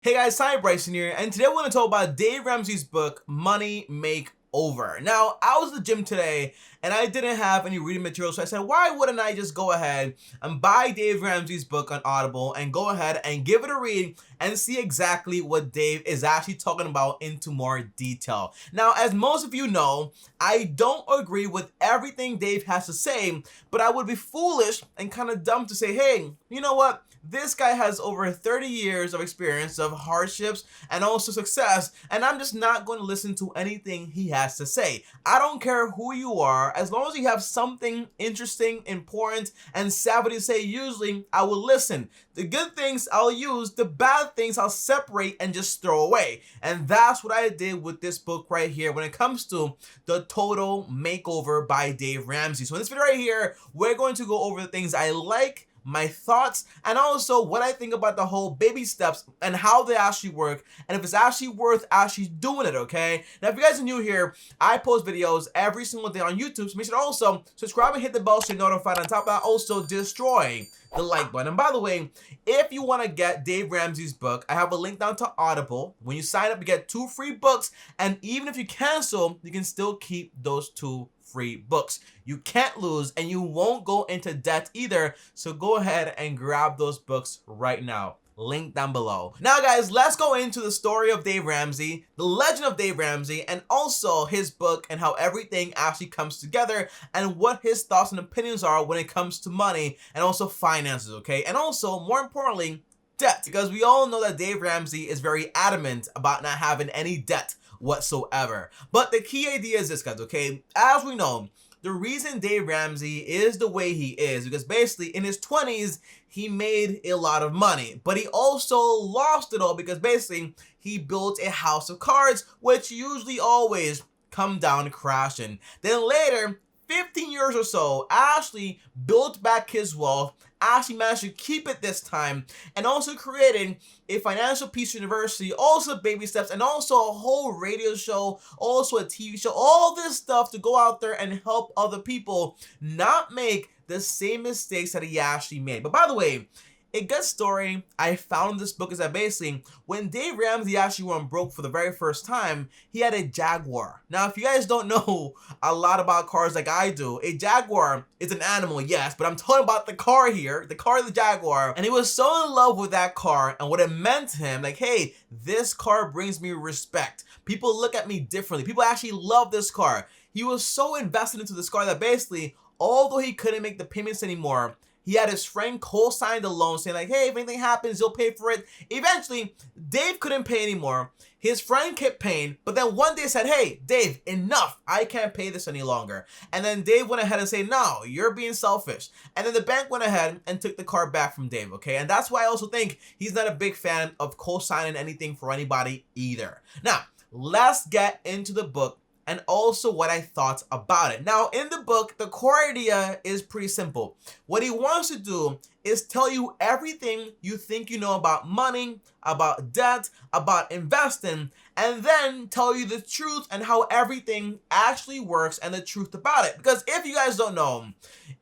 Hey guys, TommyBryson here, and today we're going to talk about Dave Ramsey's book, Money Makeover. Now, I was at the gym today, and I didn't have any reading material, so I said, why wouldn't I just go ahead and buy Dave Ramsey's book on Audible and go ahead and give it a read and see exactly what Dave is actually talking about into more detail. Now, as most of you know, I don't agree with everything Dave has to say, but I would be foolish and kind of dumb to say, hey, you know what? This guy has over 30 years of experience of hardships and also success, and I'm just not going to listen to anything he has to say. I don't care who you are, as long as you have something interesting, important, and savvy to say, usually I will listen. The good things I'll use, the bad things I'll separate and just throw away. And that's what I did with this book right here when it comes to The Total Makeover by Dave Ramsey. So in this video right here, we're going to go over the things I like, my thoughts, and also what I think about the whole baby steps and how they actually work, and if it's actually worth actually doing it, okay? Now, if you guys are new here, I post videos every single day on YouTube, so make sure to also subscribe and hit the bell so you're notified. On top of that, also destroy the like button. And by the way, if you want to get Dave Ramsey's book, I have a link down to Audible. When you sign up, you get 2 free books, and even if you cancel, you can still keep those 2 free books. You can't lose, and you won't go into debt either, so go ahead and grab those books right now. Link down below. Now guys, let's go into the story of Dave Ramsey, the legend of Dave Ramsey, and also his book and how everything actually comes together and what his thoughts and opinions are when it comes to money and also finances, okay? And also, more importantly, debt, because we all know that Dave Ramsey is very adamant about not having any debt whatsoever. But the key idea is this, guys, okay? As we know, the reason Dave Ramsey is the way he is because basically in his 20s, he made a lot of money, but he also lost it all because basically he built a house of cards, which usually always come down crashing. Then later, 15 years or so, Ashley built back his wealth. Ashley managed to keep it this time and also created a financial peace university, also baby steps, and also a whole radio show, also a TV show, all this stuff to go out there and help other people not make the same mistakes that he actually made. But by the way, a good story I found in this book is that basically when Dave Ramsey actually went broke for the very first time, he had a Jaguar. Now, if you guys don't know a lot about cars like I do, a Jaguar is an animal, yes, but I'm talking about the car here, the car, the Jaguar. And he was so in love with that car and what it meant to him, like, hey, this car brings me respect. People look at me differently. People actually love this car. He was so invested into this car that basically, although he couldn't make the payments anymore, he had his friend co-sign the loan saying like, hey, if anything happens, he'll pay for it. Eventually, Dave couldn't pay anymore. His friend kept paying, but then one day said, hey, Dave, enough. I can't pay this any longer. And then Dave went ahead and said, no, you're being selfish. And then the bank went ahead and took the car back from Dave, okay? And that's why I also think he's not a big fan of co-signing anything for anybody either. Now, let's get into the book and also what I thought about it. Now, in the book, the core idea is pretty simple. What he wants to do is tell you everything you think you know about money, about debt, about investing, and then tell you the truth and how everything actually works and the truth about it. Because if you guys don't know,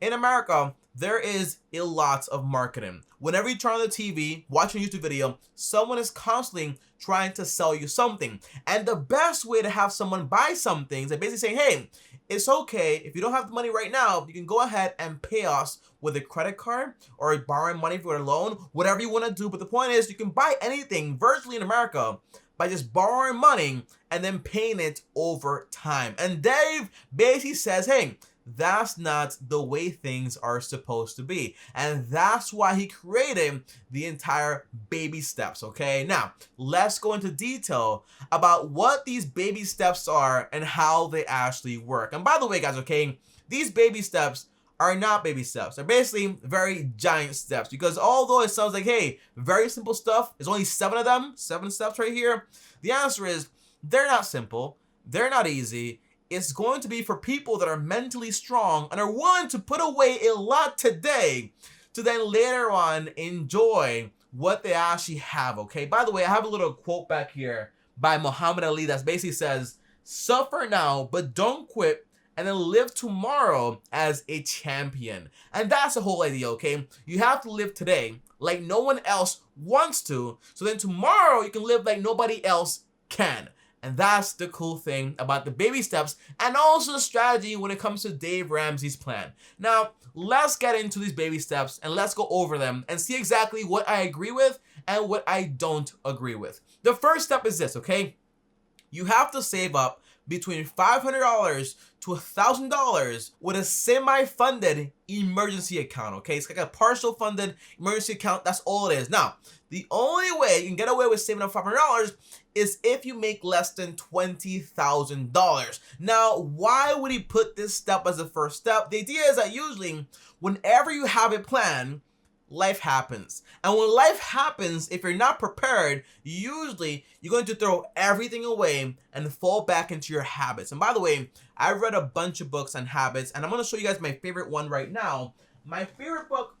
in America, there is a lot of marketing. Whenever you turn on the TV, watch a YouTube video, someone is constantly trying to sell you something. And the best way to have someone buy something is basically saying, hey, it's okay. If you don't have the money right now, you can go ahead and pay us with a credit card or borrowing money for a loan, whatever you want to do. But the point is, you can buy anything virtually in America by just borrowing money and then paying it over time. And Dave basically says, hey, that's not the way things are supposed to be. And that's why he created the entire baby steps, okay? Now, let's go into detail about what these baby steps are and how they actually work. And by the way, guys, okay, these baby steps are not baby steps. They're basically very giant steps because although it sounds like, hey, very simple stuff, there's only 7 of them, 7 steps right here. The answer is they're not simple. They're not easy. It's going to be for people that are mentally strong and are willing to put away a lot today to then later on enjoy what they actually have, okay? By the way, I have a little quote back here by Muhammad Ali that basically says, suffer now, but don't quit, and then live tomorrow as a champion. And that's the whole idea, okay? You have to live today like no one else wants to, so then tomorrow you can live like nobody else can. And that's the cool thing about the baby steps and also the strategy when it comes to Dave Ramsey's plan. Now, let's get into these baby steps and let's go over them and see exactly what I agree with and what I don't agree with. The first step is this, okay? You have to save up between $500 to $1,000 with a semi-funded emergency account, okay? It's like a partial funded emergency account. That's all it is. Now, the only way you can get away with saving up $500 is if you make less than $20,000. Now, why would he put this step as the first step? The idea is that usually whenever you have a plan, life happens. And when life happens, if you're not prepared, usually you're going to throw everything away and fall back into your habits. And by the way, I read a bunch of books on habits, and I'm going to show you guys my favorite one right now. My favorite book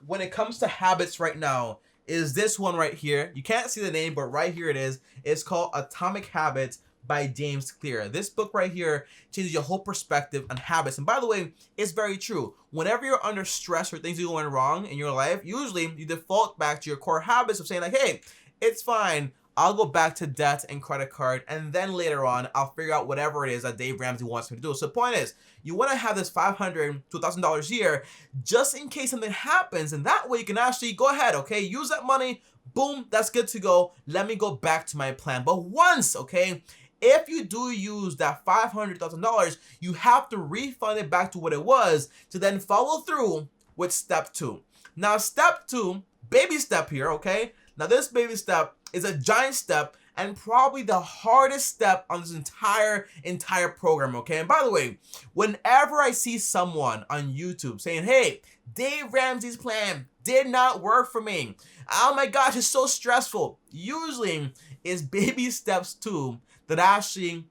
when it comes to habits right now is this one right here. You can't see the name, but right here it is. It's called Atomic Habits by James Clear. This book right here changes your whole perspective on habits. And by the way, it's very true. Whenever you're under stress or things are going wrong in your life, usually you default back to your core habits of saying like, hey, it's fine. I'll go back to debt and credit card, and then later on, I'll figure out whatever it is that Dave Ramsey wants me to do. So the point is, you want to have this $500 to $1,000 a year just in case something happens, and that way you can actually go ahead, okay, use that money, boom, that's good to go. Let me go back to my plan. But once, okay, if you do use that $500,000, you have to refund it back to what it was to then follow through with step 2. Now, step 2, baby step here, okay? Now, this baby step is a giant step and probably the hardest step on this entire program, okay? And by the way, whenever I see someone on YouTube saying, hey, Dave Ramsey's plan did not work for me. Oh my gosh, it's so stressful. Usually, it's baby steps 2 that actually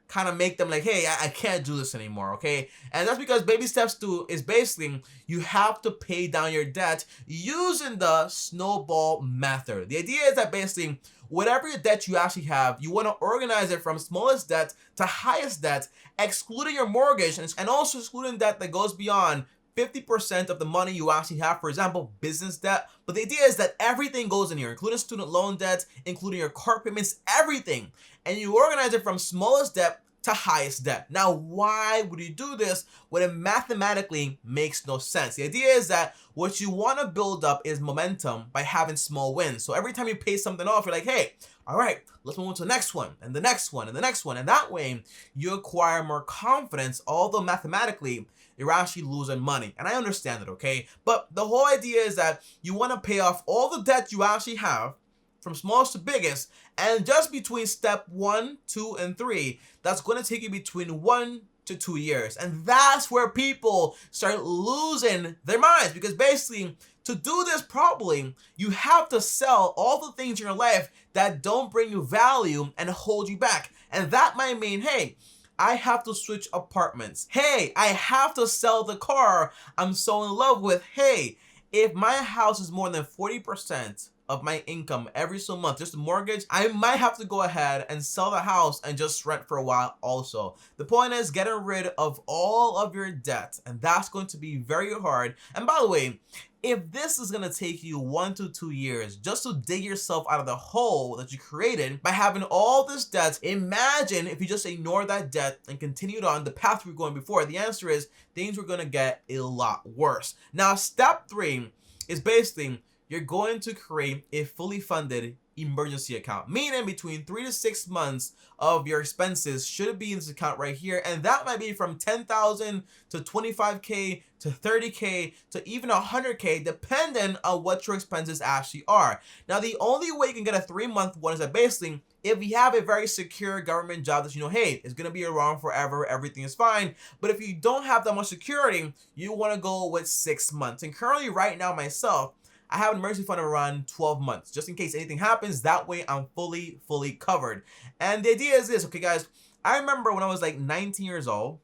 kind of make them like, hey, I can't do this anymore, okay? And that's because baby steps 2 is basically you have to pay down your debt using the snowball method. The idea is that basically whatever your debt you actually have, you want to organize it from smallest debt to highest debt, excluding your mortgage and also excluding debt that goes beyond 50% of the money you actually have, for example, business debt. But the idea is that everything goes in here, including student loan debt, including your car payments, everything. And you organize it from smallest debt to highest debt. Now, why would you do this when it mathematically makes no sense? The idea is that what you want to build up is momentum by having small wins. So every time you pay something off, you're like, hey, all right, let's move on to the next one and the next one and the next one. And that way you acquire more confidence, although mathematically you're actually losing money. And I understand it, okay? But the whole idea is that you want to pay off all the debt you actually have from smallest to biggest, and just between step 1, 2, and 3, that's going to take you between 1 to 2 years. And that's where people start losing their minds, because basically to do this properly, you have to sell all the things in your life that don't bring you value and hold you back. And that might mean, hey, I have to switch apartments. Hey, I have to sell the car I'm so in love with. Hey, if my house is more than 40% of my income every single month, just the mortgage, I might have to go ahead and sell the house and just rent for a while also. The point is getting rid of all of your debt, and that's going to be very hard. And by the way, if this is going to take you 1 to 2 years just to dig yourself out of the hole that you created by having all this debt, imagine if you just ignore that debt and continued on the path we were going before. The answer is things were going to get a lot worse. Now, step 3 is basically you're going to create a fully funded emergency account, meaning between 3 to 6 months of your expenses should be in this account right here. And that might be from $10,000 to $25K to $30K to even $100K, depending on what your expenses actually are. Now, the only way you can get a 3-month one is that basically if you have a very secure government job that you know, hey, it's going to be around forever, everything is fine. But if you don't have that much security, you want to go with 6 months. And currently right now myself, I have an emergency fund of around 12 months, just in case anything happens. That way I'm fully covered. And the idea is this, okay guys, I remember when I was like 19 years old,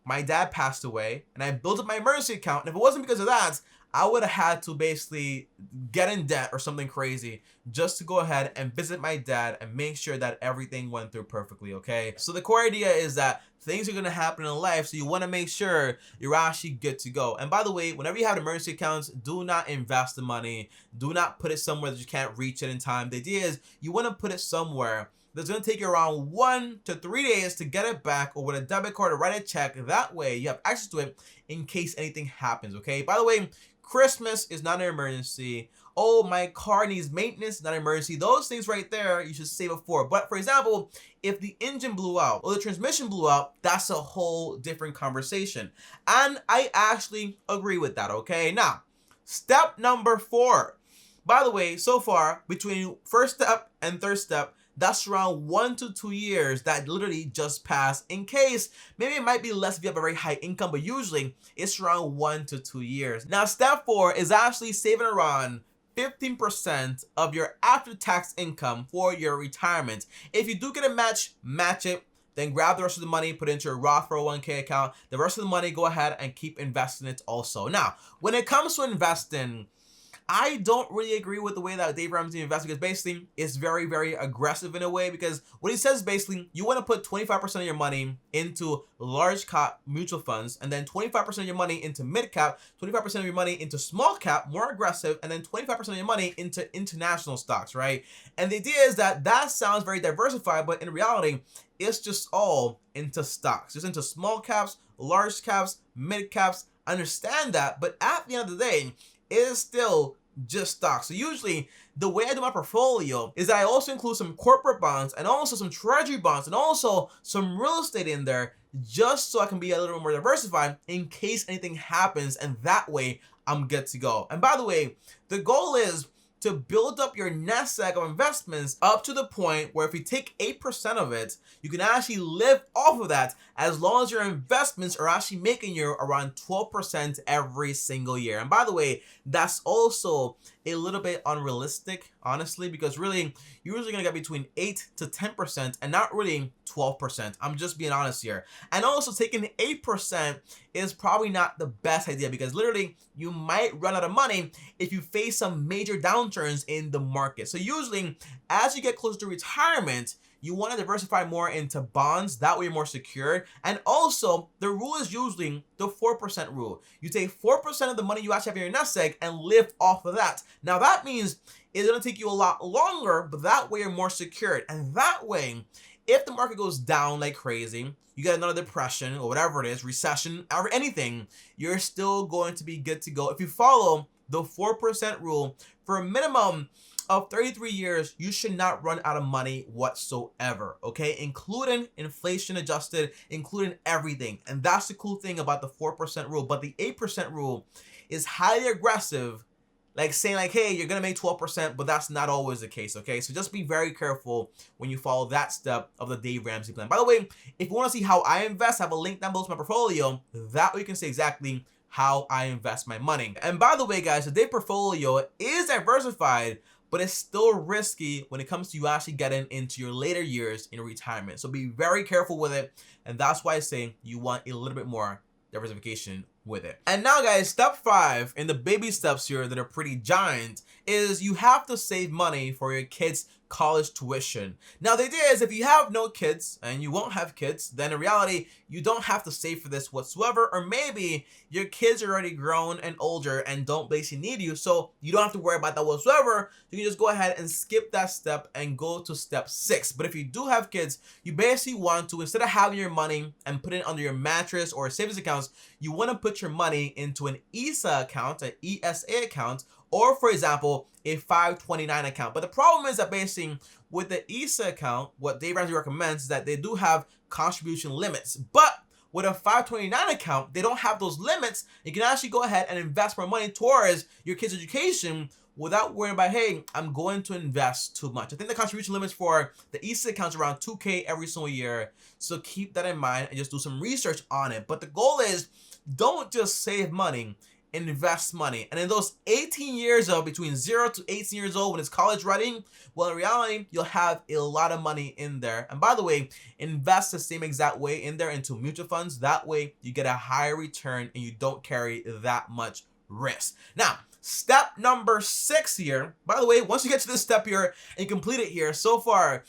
my dad passed away and I built up my emergency account. And if it wasn't because of that, I would have had to basically get in debt or something crazy just to go ahead and visit my dad and make sure that everything went through perfectly, okay? So the core idea is that things are going to happen in life, so you want to make sure you're actually good to go. And by the way, whenever you have emergency accounts, do not invest the money. Do not put it somewhere that you can't reach it in time. The idea is you want to put it somewhere that's going to take you around 1 to 3 days to get it back, or with a debit card or write a check. That way you have access to it in case anything happens, okay? By the way, Christmas is not an emergency. Oh, my car needs maintenance, not an emergency. Those things right there, you should save it for. But for example, if the engine blew out or the transmission blew out, that's a whole different conversation. And I actually agree with that, okay? Now, step number 4. By the way, so far, between first step and third step, that's around 1 to 2 years that literally just passed. In case, maybe it might be less if you have a very high income, but usually it's around 1 to 2 years. Now, step 4 is actually saving around 15% of your after-tax income for your retirement. If you do get a match it. Then grab the rest of the money, put it into your Roth 401k account. The rest of the money, go ahead and keep investing it also. Now, when it comes to investing, I don't really agree with the way that Dave Ramsey invests, because basically it's very, very aggressive in a way, because what he says basically, you want to put 25% of your money into large cap mutual funds, and then 25% of your money into mid cap, 25% of your money into small cap, more aggressive, and then 25% of your money into international stocks, right? And the idea is that that sounds very diversified, but in reality, it's just all into stocks, just into small caps, large caps, mid caps. Understand that, but at the end of the day, it is still just stocks. So usually the way I do my portfolio is that I also include some corporate bonds and also some treasury bonds and also some real estate in there, just so I can be a little bit more diversified in case anything happens, and that way I'm good to go. And by the way, the goal is to build up your nest egg of investments up to the point where if you take 8% of it, you can actually live off of that, as long as your investments are actually making you around 12% every single year. And by the way, that's also a little bit unrealistic, honestly, because really, you're usually gonna get between 8 to 10% and not really 12%. I'm just being honest here. And also, taking 8% is probably not the best idea, because literally you might run out of money if you face some major downturns in the market. So usually, as you get closer to retirement, you want to diversify more into bonds. That way you're more secure. And also, the rule is usually the 4% rule. You take 4% of the money you actually have in your nest egg and live off of that. Now, that means it's going to take you a lot longer, but that way you're more secured. And that way, if the market goes down like crazy, you get another depression or whatever it is, recession or anything, you're still going to be good to go. If you follow the 4% rule for a minimum of 33 years, you should not run out of money whatsoever, okay? Including inflation adjusted, including everything. And that's the cool thing about the 4% rule. But the 8% rule is highly aggressive, like saying like, hey, you're gonna make 12%, but that's not always the case, okay? So just be very careful when you follow that step of the Dave Ramsey plan. By the way, if you wanna see how I invest, I have a link down below to my portfolio. That way you can see exactly how I invest my money. And by the way, guys, the Dave portfolio is diversified, but it's still risky when it comes to you actually getting into your later years in retirement. So be very careful with it. And that's why I say you want a little bit more diversification with it. And now, guys, step 5 in the baby steps here that are pretty giant is you have to save money for your kids' college tuition. Now, the idea is if you have no kids and you won't have kids, then in reality, you don't have to save for this whatsoever. Or maybe your kids are already grown and older and don't basically need you, so you don't have to worry about that whatsoever. You can just go ahead and skip that step and go to step 6. But if you do have kids, you basically want to, instead of having your money and putting it under your mattress or savings accounts, you want to put your money into an ESA account, an ESA account, or for example, a 529 account. But the problem is that basically with the ESA account, what Dave Ramsey recommends is that they do have contribution limits. But with a 529 account, they don't have those limits. You can actually go ahead and invest more money towards your kids' education without worrying about, hey, I'm going to invest too much. I think the contribution limits for the ESA account is around $2,000 every single year. So keep that in mind and just do some research on it. But the goal is, don't just save money. invest money. And in those 18 years of between 0 to 18 years old when it's college running, well, in reality, you'll have a lot of money in there. And by the way, invest the same exact way in there into mutual funds. That way you get a higher return and you don't carry that much risk. Now, step number 6 here, by the way, once you get to this step here and you complete it here, so far,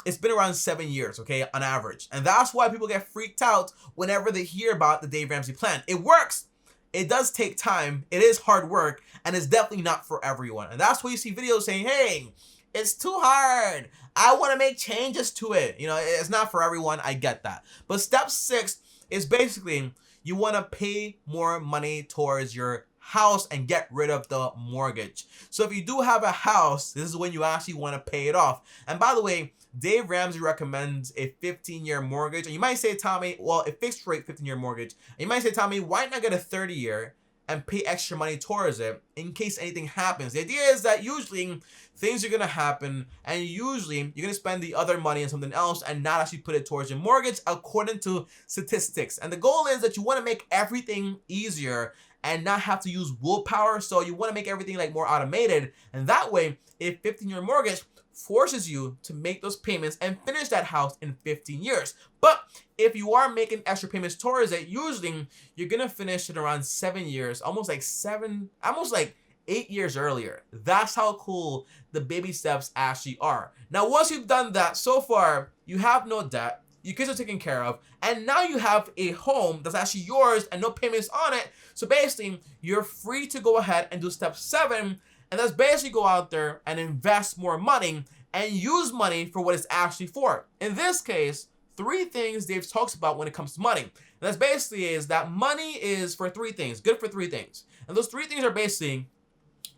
it's been around 7 years, okay, on average. And that's why people get freaked out whenever they hear about the Dave Ramsey plan. It works. It does take time. It is hard work, and it's definitely not for everyone. And that's why you see videos saying, hey, it's too hard. I want to make changes to it. You know, it's not for everyone. I get that. But step 6 is basically you want to pay more money towards your house and get rid of the mortgage. So if you do have a house, this is when you actually want to pay it off. And by the way, Dave Ramsey recommends a 15-year mortgage. And you might say, Tommy, well, a fixed rate 15-year mortgage. And you might say, Tommy, why not get a 30-year and pay extra money towards it in case anything happens? The idea is that usually things are going to happen, and usually you're going to spend the other money on something else and not actually put it towards your mortgage according to statistics. And the goal is that you want to make everything easier and not have to use willpower. So you want to make everything like more automated. And that way, a 15-year mortgage forces you to make those payments and finish that house in 15 years. But if you are making extra payments towards it, usually you're going to finish it around 7 years, almost like 8 years earlier. That's how cool the baby steps actually are. Now, once you've done that, so far, you have no debt, your kids are taken care of, and now you have a home that's actually yours and no payments on it. So basically, you're free to go ahead and do step 7, and that's basically go out there and invest more money and use money for what it's actually for. In this case, 3 things Dave talks about when it comes to money. And that's basically is that money is for 3 things, good for 3 things. And those 3 things are basically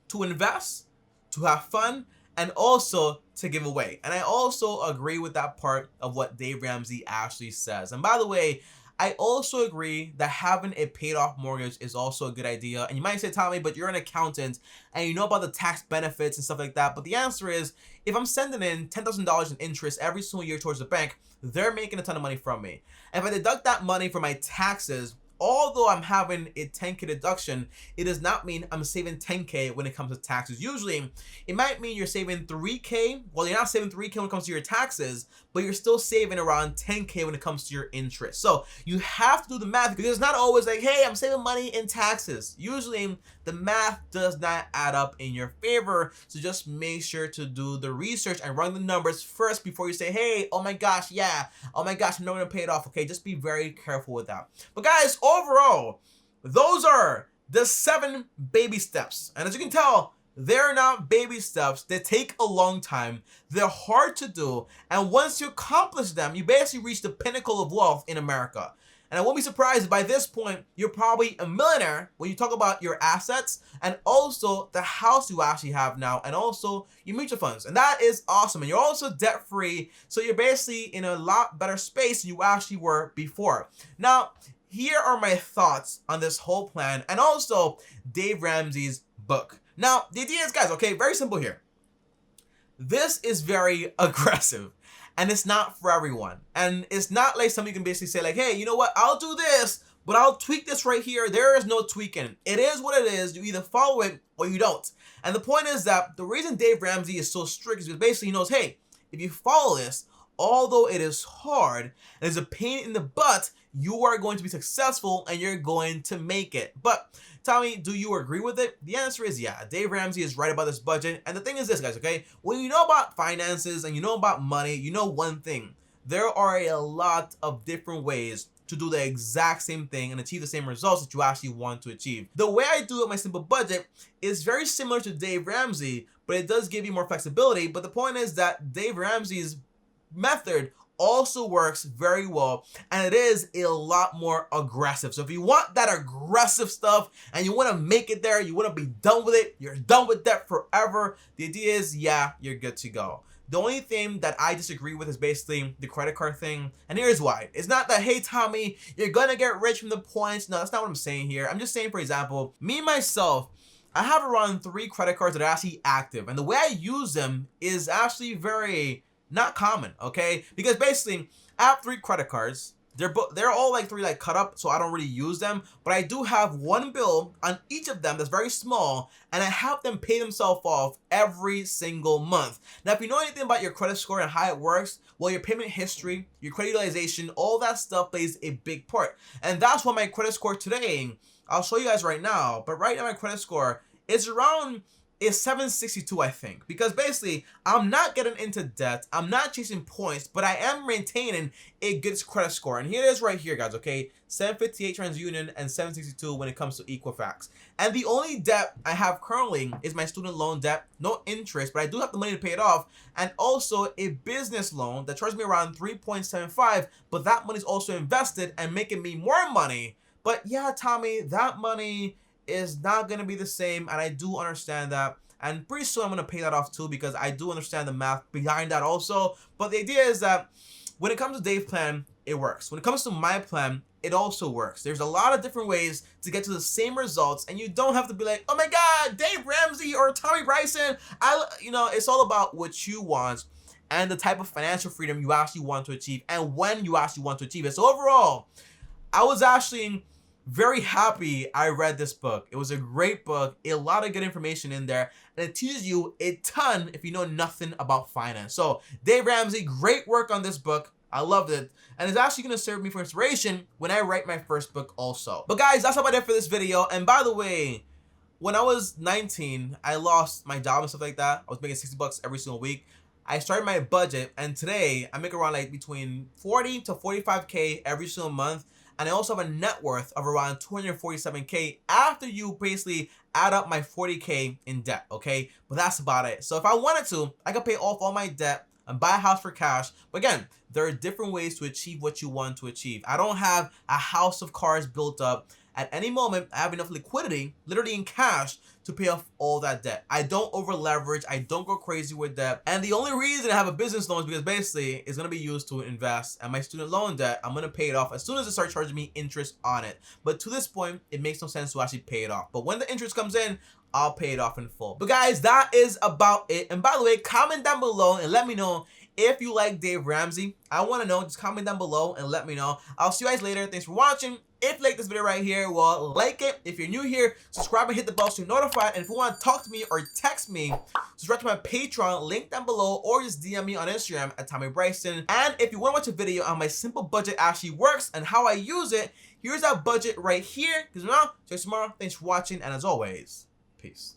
to invest, to have fun, and also to give away. And I also agree with that part of what Dave Ramsey actually says. And by the way, I also agree that having a paid off mortgage is also a good idea. And you might say, Tommy, but you're an accountant and you know about the tax benefits and stuff like that. But the answer is, if I'm sending in $10,000 in interest every single year towards the bank, they're making a ton of money from me. And if I deduct that money for my taxes, although I'm having a 10K deduction, it does not mean I'm saving 10K when it comes to taxes. Usually, it might mean you're saving 3K. Well, you're not saving 3K when it comes to your taxes, but you're still saving around 10K when it comes to your interest. So you have to do the math, because it's not always like, hey, I'm saving money in taxes. Usually, the math does not add up in your favor. So just make sure to do the research and run the numbers first before you say, hey, oh my gosh, yeah, oh my gosh, I'm not going to pay it off. Okay, just be very careful with that. But guys, overall, those are the 7 baby steps. And as you can tell, they're not baby steps. They take a long time. They're hard to do. And once you accomplish them, you basically reach the pinnacle of wealth in America. And I won't be surprised if by this point, you're probably a millionaire when you talk about your assets and also the house you actually have now and also your mutual funds. And that is awesome. And you're also debt free. So you're basically in a lot better space than you actually were before. Now, here are my thoughts on this whole plan and also Dave Ramsey's book. Now, the idea is, guys, okay, very simple here. This is very aggressive and it's not for everyone. And it's not like somebody can basically say like, hey, you know what? I'll do this, but I'll tweak this right here. There is no tweaking. It is what it is. You either follow it or you don't. And the point is that the reason Dave Ramsey is so strict is because basically he knows, hey, if you follow this, although it is hard and is a pain in the butt, you are going to be successful and you're going to make it. But Tommy, do you agree with it? The answer is yeah. Dave Ramsey is right about this budget. And the thing is this, guys, okay? When you know about finances and you know about money, you know one thing. There are a lot of different ways to do the exact same thing and achieve the same results that you actually want to achieve. The way I do it, my simple budget, is very similar to Dave Ramsey, but it does give you more flexibility. But the point is that Dave Ramsey's method also works very well, and it is a lot more aggressive. So if you want that aggressive stuff and you want to make it there, you want to be done with it, you're done with that forever, the idea is, yeah, you're good to go. The only thing that I disagree with is basically the credit card thing. And here's why. It's not that, hey, Tommy, you're going to get rich from the points. No, that's not what I'm saying here. I'm just saying, for example, me, myself, I have around 3 credit cards that are actually active. And the way I use them is actually very not common, okay? Because basically, I have 3 credit cards. they're all like three like cut up, so I don't really use them. But I do have one bill on each of them that's very small, and I have them pay themselves off every single month. Now, if you know anything about your credit score and how it works, well, your payment history, your credit utilization, all that stuff plays a big part. And that's why my credit score today, I'll show you guys right now. But right now, my credit score is around is 762, I think, because basically I'm not getting into debt, I'm not chasing points, but I am maintaining a good credit score. And here it is right here, guys, okay? 758 TransUnion and 762 when it comes to Equifax. And the only debt I have currently is my student loan debt, no interest, but I do have the money to pay it off, and also a business loan that charges me around 3.75, but that money is also invested and making me more money. But yeah, Tommy, that money is not going to be the same, and I do understand that, and pretty soon I'm going to pay that off too, because I do understand the math behind that also. But the idea is that when it comes to Dave's plan, it works. When it comes to my plan, it also works. There's a lot of different ways to get to the same results, and you don't have to be like, oh my god, Dave Ramsey or TommyBryson. It's all about what you want and the type of financial freedom you actually want to achieve and when you actually want to achieve it. So overall, I was actually very happy I read this book. It was a great book, a lot of good information in there, and it teaches you a ton if you know nothing about finance. So Dave Ramsey, great work on this book. I loved it, and it's actually going to serve me for inspiration when I write my first book also. But guys, that's about it for this video. And by the way, when I was 19, I lost my job and stuff like that. I was making 60 bucks every single week. I started my budget, and today I make around like between 40 to 45K every single month. And I also have a net worth of around 247K after you basically add up my 40K in debt, okay? But that's about it. So if I wanted to, I could pay off all my debt and buy a house for cash. But again, there are different ways to achieve what you want to achieve. I don't have a house of cards built up. At any moment, I have enough liquidity, literally in cash, to pay off all that debt. I don't over leverage. I don't go crazy with debt. And the only reason I have a business loan is because basically it's going to be used to invest. And my student loan debt, I'm going to pay it off as soon as they start charging me interest on it. But to this point, it makes no sense to actually pay it off. But when the interest comes in, I'll pay it off in full. But guys, that is about it. And by the way, comment down below and let me know if you like Dave Ramsey. I want to know. Just comment down below and let me know. I'll see you guys later. Thanks for watching. If you like this video right here, well, like it. If you're new here, subscribe and hit the bell so you're notified. And if you want to talk to me or text me, subscribe to my Patreon, link down below, or just DM me on Instagram at TommyBryson. And if you want to watch a video on my simple budget actually works and how I use it, here's that budget right here. Because now, see you tomorrow. Thanks for watching, and as always, peace.